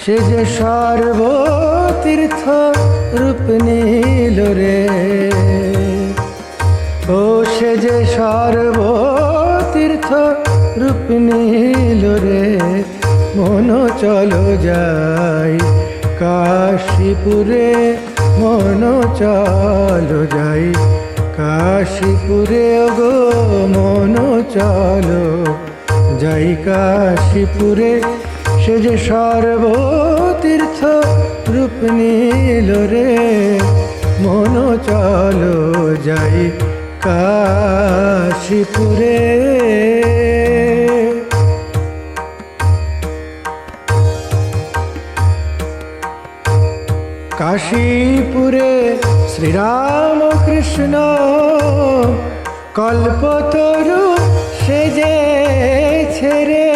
সে যে সর্বতীর্থ রূপ নীল রে, ও সে যে সর্বতীর্থ রূপ নীল রে, মন চলো যাই কাশীপুরে, মন চলো যাই কাশীপুরে, গো মন চলো যাই কাশীপুরে। সে যে সর্বতীর্থ রূপ নীল রে, মন চলো যাই কাশীপুরে। কাশীপুরে শ্রীরামকৃষ্ণ কল্পতরু সেজেছে রে,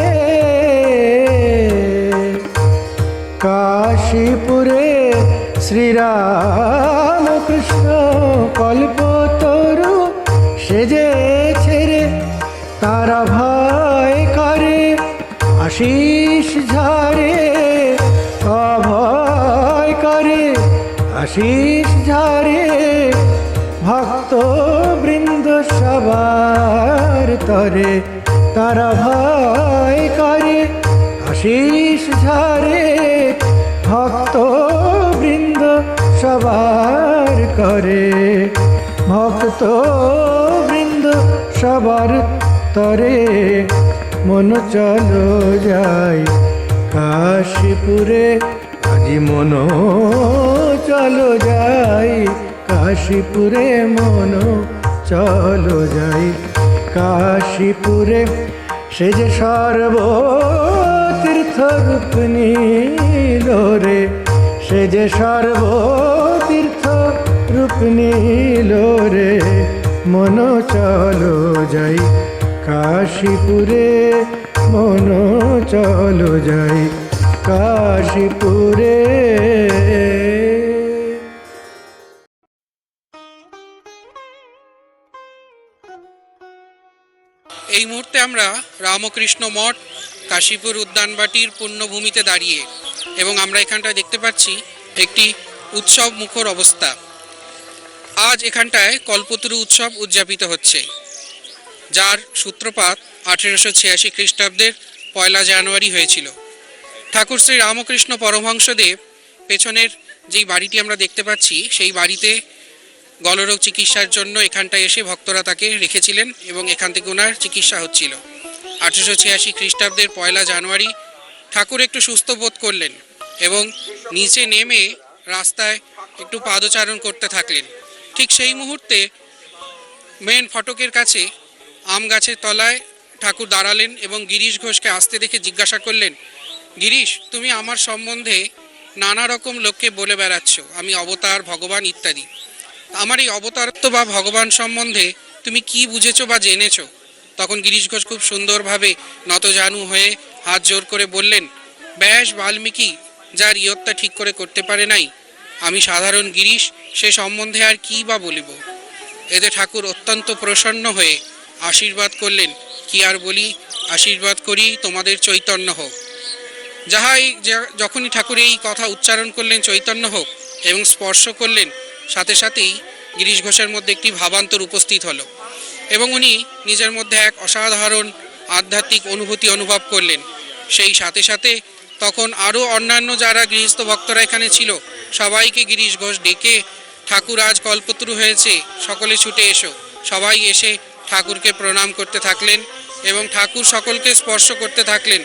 কাশীপুরে শ্রীরামকৃষ্ণ কল্পতরু সেজেছে রে। তারা ভয় করে আশিস ঝরে, অভয় করে আশিস ঝরে, ভক্ত বৃন্দ সবার তরে। তারা ভয় করে আশিস ঝরে, ভক্ত বৃন্দ সবার করে, ভক্ত বৃন্দ সবার তরে। মন চলো যাই কাশীপুরে, আজি মন চলো যাই কাশীপুরে, মন চলো যাই কাশীপুরে। সে যে সর্বতীর্থ রূপ নীল রে, সে যে সর্বতীর্থ রূপ নীল রে, মন চলো যাই কাশীপুরে, মন চলো যাই কাশীপুরে। এই মুহূর্তে আমরা রামকৃষ্ণ মঠ কাশীপুর উদ্যানবাটির পুণ্যভূমিতে দাঁড়িয়ে, এবং আমরা এখানটায় দেখতে পাচ্ছি একটি উৎসব মুখর অবস্থা। আজ এখানটায় কল্পতরু উৎসব উদযাপিত হচ্ছে, যার সূত্রপাত 1886 খ্রিস্টাব্দের 1 জানুয়ারি হয়েছিল। ঠাকুর শ্রী রামকৃষ্ণ পরমহংসদেব পেছনের যেই বাড়িটি আমরা দেখতে পাচ্ছি, সেই বাড়িতে গলরোগ চিকিৎসার জন্য এখানটায় এসে ভক্তরা তাকে রেখেছিলেন এবং এখান থেকে ওনার চিকিৎসা হচ্ছিল। 1886 খ্রিস্টাব্দের 1 জানুয়ারি ঠাকুর একটু সুস্থ বোধ করলেন এবং নিচে নেমে রাস্তায় একটু পাদচারণ করতে থাকলেন। ঠিক সেই মুহূর্তে মেন ফটকের কাছে আম গাছের তলায় ঠাকুর দাঁড়ালেন এবং গিরিশ ঘোষকে আসতে দেখে জিজ্ঞাসা করলেন, গিরিশ, তুমি আমার সম্বন্ধে নানা রকম লোককে বলে বেড়াচ্ছ আমি অবতার, ভগবান ইত্যাদি। আমার এই অবতারত্ব বা ভগবান সম্বন্ধে তুমি কি বুঝেছো বা জেনেছো? তখন গিরিশ ঘোষ খুব সুন্দরভাবে নতজানু হয়ে হাত জোর করে বললেন, ব্যাস বাল্মীকি যার ইয়ত্তা ঠিক করে করতে পারে নাই, আমি সাধারণ গিরিশ, সে সম্বন্ধে আর কি বা বলিব। এতে ঠাকুর অত্যন্ত প্রসন্ন হয়ে আশীর্বাদ করলেন, কি আর বলি, আশীর্বাদ করি তোমাদের চৈতন্য হোক। যখনই ঠাকুর এই কথা উচ্চারণ করলেন চৈতন্য হোক এবং স্পর্শ করলেন, সাথে সাথেই গিরিশ ঘোষের মধ্যে একটি ভাবান্তর উপস্থিত হলো এবং উনি নিজের মধ্যে এক অসাধারণ আধ্যাত্মিক অনুভূতি অনুভব করলেন। সেই সাথে সাথে তখন আরও অন্যান্য যারা গৃহস্থ ভক্তরা এখানে ছিল সবাইকে গিরিশ ঘোষ ডেকে, ঠাকুর আজ কল্পতরু হয়েছে, সকলে ছুটে এসো। সবাই এসে ঠাকুরকে প্রণাম করতে থাকলেন এবং ঠাকুর সকলকে স্পর্শ করতে থাকলেন।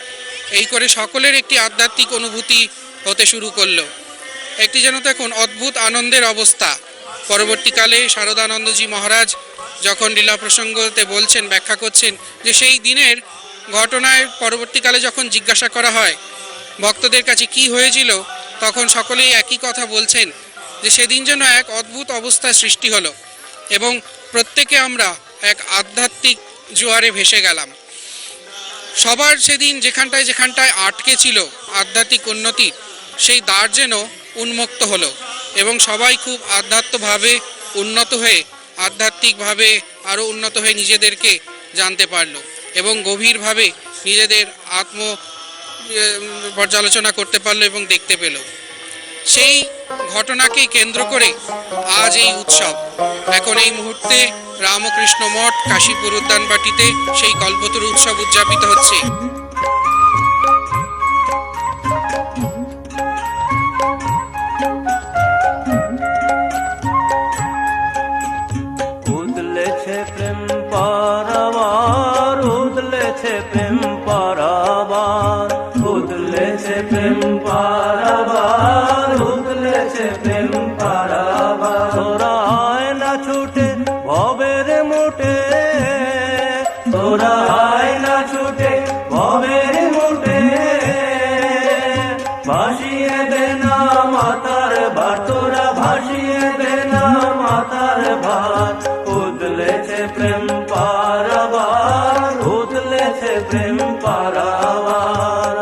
এই করে সকলের একটি আধ্যাত্মিক অনুভূতি হতে শুরু করলো। একটি যেন তখন অদ্ভুত আনন্দের অবস্থা। পরবর্তীকালে শারদানন্দজি মহারাজ যখন লীলা প্রসঙ্গতে বলছেন, ব্যাখ্যা করছেন যে সেই দিনের ঘটনায় পরবর্তীকালে যখন জিজ্ঞাসা করা হয় ভক্তদের কাছে কি হয়েছিল, তখন সকলেই একই কথা বলছেন যে সেদিন যেন এক অদ্ভুত অবস্থার সৃষ্টি হলো এবং প্রত্যেকে আমরা এক আধ্যাত্মিক জোয়ারে ভেসে গেলাম। সবার সেদিন যেখানটায় যেখানটায় আটকে ছিল আধ্যাত্মিক উন্নতি, সেই দ্বার যেন উন্মুক্ত হলো এবং সবাই খুব আধ্যাত্মভাবে উন্নত হয়ে, আধ্যাত্মিকভাবে আরও উন্নত হয়ে নিজেদেরকে জানতে পারলো এবং গভীরভাবে নিজেদের আত্ম পর্যালোচনা করতে পারলো এবং দেখতে পেল। সেই ঘটনাকে কেন্দ্র করে আজ এই উৎসব। এখন এই মুহূর্তে রামকৃষ্ণ মঠ কাশীপুর উদ্যানবাটিতে সেই কল্পতরু উৎসব উদযাপিত হচ্ছে। উদলেছে প্রেম পারাবার, উদলেছে প্রেম পারাবার, উদলেছে প্রেম পারাবার, উদলেছে প্রেম পারাবার। তোরা আয় না ছুটে ভবের মুটে, তোরা আয় না ছুটে ভবের মুটে, ভাসিয়ে দে না মাতার ভার, তোরা ভাসিয়ে দে না মাতার ভার। উদলেছে প্রেম পারাবার, উদলেছে প্রেম পারাবার।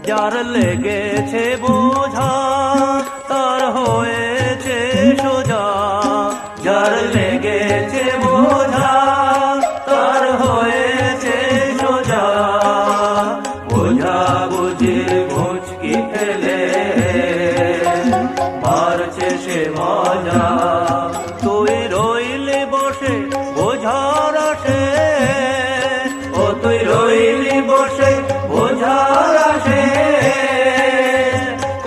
যার লেগেছে বোঝা তার হয়েছে সোজা, যার লেগেছে বোঝা তার হয়েছে সোজা। বোঝা বুঝি মুচকি ফেলে মারছে সে মজা। তুই রইলি বসে বোঝার আসে, ও তুই রইলি বসে বোঝার আসে।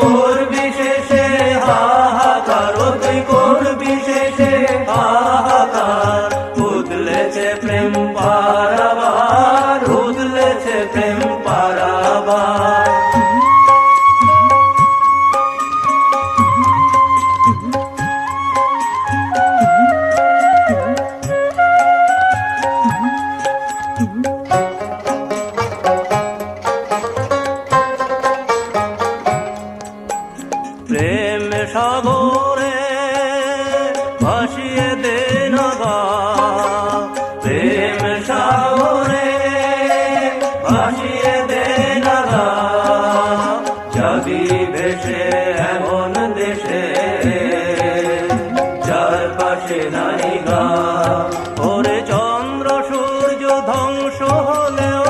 করবি শেষে হাহাকার, ও তুই করবি শেষে হাহাকার। উদলেছে প্রেম পারাবার, উদলেছে প্রেম পারাবার। প্রেম সাগরে ভাসিয়ে দে না গা, প্রেম সাগরে ভাসিয়ে দে না গা। যাবি ভেসে এমন দেশে যার পাশে নাই গা। ওরে চন্দ্র সূর্য ধ্বংস হলেও,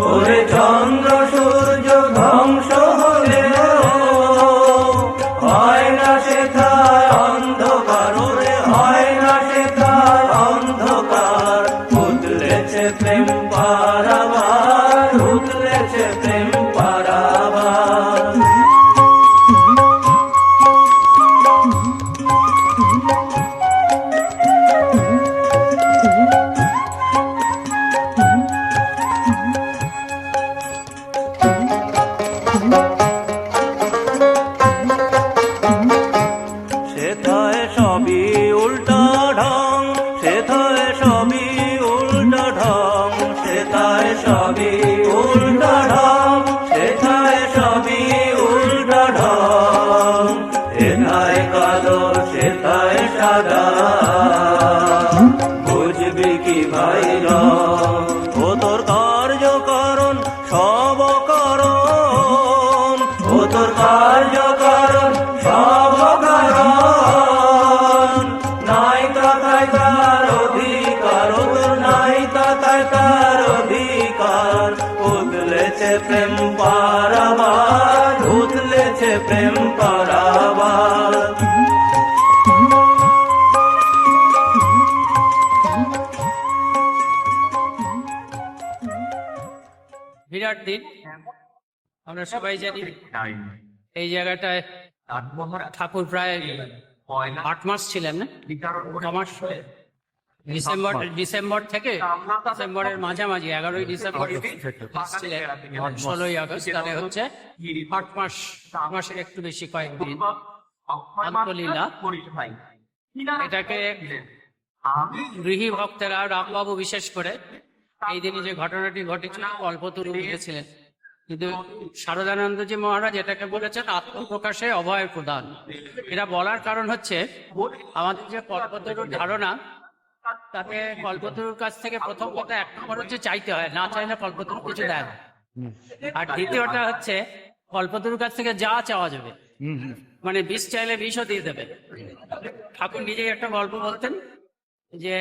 ওরে চন্দ্র সূর্য ধ্বংস হলেও হয় না সেথায় অন্ধকার, ওরে হয় না সেথায় অন্ধকার। উদলেছে প্রেম পারাবার, উদলেছে প্রেম পারাবার। সেথায় সবই উল্টা ঢং, সেথায় সবই উল্টা ঢং, সেথায় সবই উল্টা ঢং, সেথায় সবই উল্টা ঢং। এথায় কালো সেথায় সাদা, বুঝবি কি ভাই রং। ও বিরাট দিন। আমরা সবাই জানি এই জায়গাটায় ঠাকুর প্রায় 8 মাস ছিলেন, না 9 মাস, ডিসেম্বর থেকে ডিসেম্বরের মাঝামাঝি 11ই ডিসেম্বর ছিলেন, 16ই আগস্ট, তাহলে হচ্ছে 8 মাস, 8 মাসের একটু বেশি কয়েকদিন আন্তলীলা। এটাকে গৃহী ভক্তেরা, রামবাবু বিশেষ করে, এই দিনে যে ঘটনাটি ঘটেছিল কল্পতরু লিখেছিলেন, কিন্তু শারদানন্দজি মহারাজ এটাকে বলেছেন আত্মপ্রকাশে অভয় প্রদান। এটা বলার কারণ হচ্ছে আমাদের যে কল্পতরুর ধারণা, তাতে কল্পতরুর কাছ থেকে প্রথম কথা 1 নম্বর হচ্ছে চাইতে হয়, না চাইলে কল্পতরু কিছু দেয় না। আর দ্বিতীয়টা হচ্ছে কল্পতরুর কাছ থেকে যা চাওয়া যাবে, মানে বিষ চাইলে বিষও দিয়ে দেবে। ঠাকুর নিজেই একটা গল্প বলতেন যে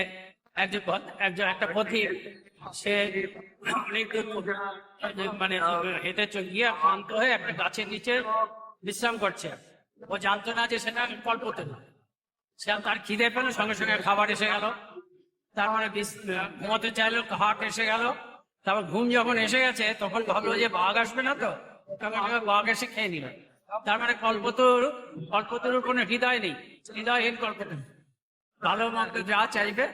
একটা পথিক, সে অনেক মানে হেঁটে গিয়ে ক্লান্ত হয়ে একটা গাছের নিচে বিশ্রাম করছে। ও জানতো না যে সেটা কল্পতরু। সে তার খিদে পেল, সঙ্গে সঙ্গে খাবার এসে গেল, তারপরে ঘুমাতে চাইলো, হাট এসে গেল, তারপর ঘুম যখন এসে গেছে তখন ভাবলো যে বাঘ আসবে না, তো তখন বাঘ এসে খেয়ে নিল। তার মানে কল্পতরুর কোনো হৃদয় নেই, হৃদয়হীন কল্পতরু। ভালো মন্দ যা চাইবে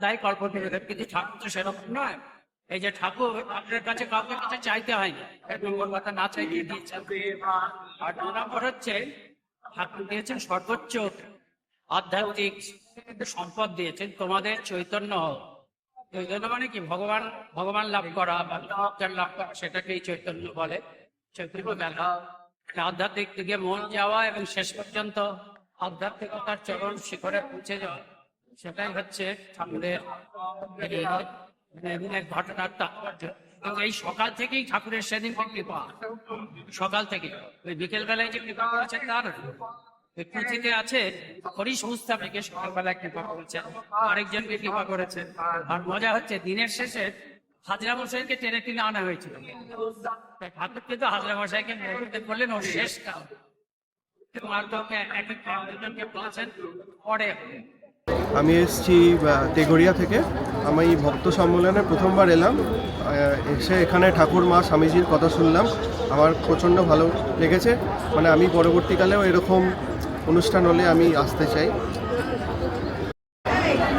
তাই কল্পতরু। কিন্তু ঠাকুর তো সেরকম নয়। এই যে ঠাকুর আপনার কাছে কাউকে কিছু চাইতে হয়নি, 1 নম্বর কথা, না চাইতে দিয়েছেন। আর 2 নম্বর হচ্ছে ঠাকুর দিয়েছেন সর্বোচ্চ আধ্যাত্মিক সম্পদ দিয়েছেন, তোমাদের চৈতন্য। চৈতন্য মানে কি? ভগবান লাভ করা বা জ্ঞান লাভ করা, সেটাকেই চৈতন্য বলে। চৈতন্য মেলা আধ্যাত্মিক দিকে মন যাওয়া এবং শেষ পর্যন্ত আধ্যাত্মিকতার চরম শিখরে পৌঁছে যাওয়া, সেটাই হচ্ছে ঠাকুরের এদিনের ঘটনার তাৎপর্য। এবং এই সকাল থেকেই ঠাকুরের সেদিন কৃপা, সকাল থেকে ওই বিকেল বেলায় যে কৃপা করেছেন তার পুঁথিতে আছে। হরিশ মুস্তাফিকে সকালবেলায় কৃপা করেছেন, আরেকজনকে কৃপা করেছেন। আর মজা হচ্ছে দিনের শেষে হাজরা মশাইকে টেনে টেনে আনা হয়েছিল। ঠাকুর কিন্তু হাজরা মশাইকে বললেন ওর শেষ কাল, একজনকে বলেছেন পরে। আমি এসেছি তেঘরিয়া থেকে। আমি এই ভক্ত সম্মেলনে প্রথমবার এলাম। এসে এখানে ঠাকুর মা স্বামীজির কথা শুনলাম, আমার প্রচণ্ড ভালো লেগেছে। মানে আমি পরবর্তীকালেও এরকম অনুষ্ঠান হলে আমি আসতে চাই।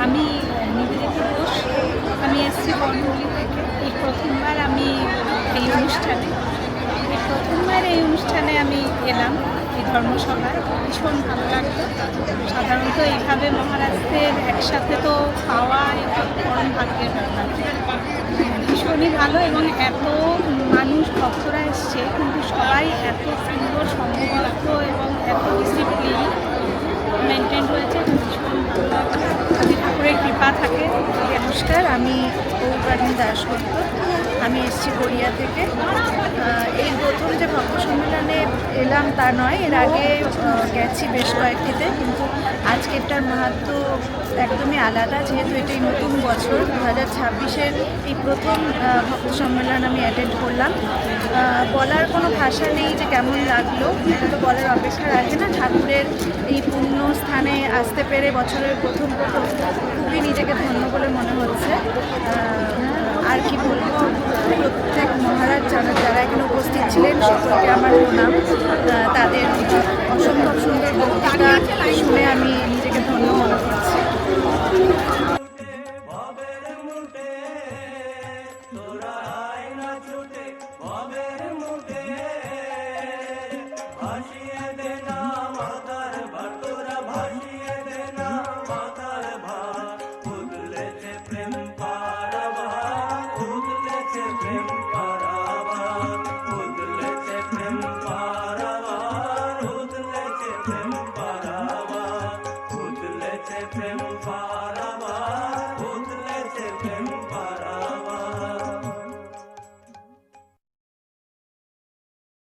আমি নিবেদিতা ঘোষ, আমি এসেছি বনহুলি থেকে। এই প্রথমবার আমি এই অনুষ্ঠানে আমি এলাম, এই ধর্মসভায়। ভীষণ ভালো লাগলো। সাধারণত এইভাবে মহারাজদের একসাথে তো পাওয়া এটা পরম ভাগ্যের ব্যাপার। ভীষণই ভালো, এবং এত মানুষ ভক্তরা এসছে, কিন্তু সবাই এত সুন্দর সংঘবদ্ধ এবং এত ডিসিপ্লিন মেনটেন হয়েছে। ভীষণ ভালো লাগছে। আমি ঠাকুরের কৃপা থাকে। নমস্কার, আমি গৌরানী দাশগুপ্ত। আমি এসেছি গড়িয়া থেকে। এই প্রথম যে ভক্ত সম্মেলনে এলাম তা নয়, এর আগে গেছি বেশ কয়েকটিতে, কিন্তু আজকেরটার মাহাত্ম্য একদমই আলাদা। যেহেতু এটাই নতুন বছর 2026-এর এই প্রথম ভক্ত সম্মেলন আমি অ্যাটেন্ড করলাম। বলার কোনো ভাষা নেই যে কেমন লাগলো, এটা তো বলার অপেক্ষা রাখে না। ঠাকুরের এই পুণ্য স্থানে আসতে পেরে বছরের প্রথম খুবই নিজেকে ধন্য বলে মনে হচ্ছে। আর কি বলবো, প্রত্যেক মহারাজ যারা এখানে উপস্থিত ছিলেন সকলকে আমার প্রণাম।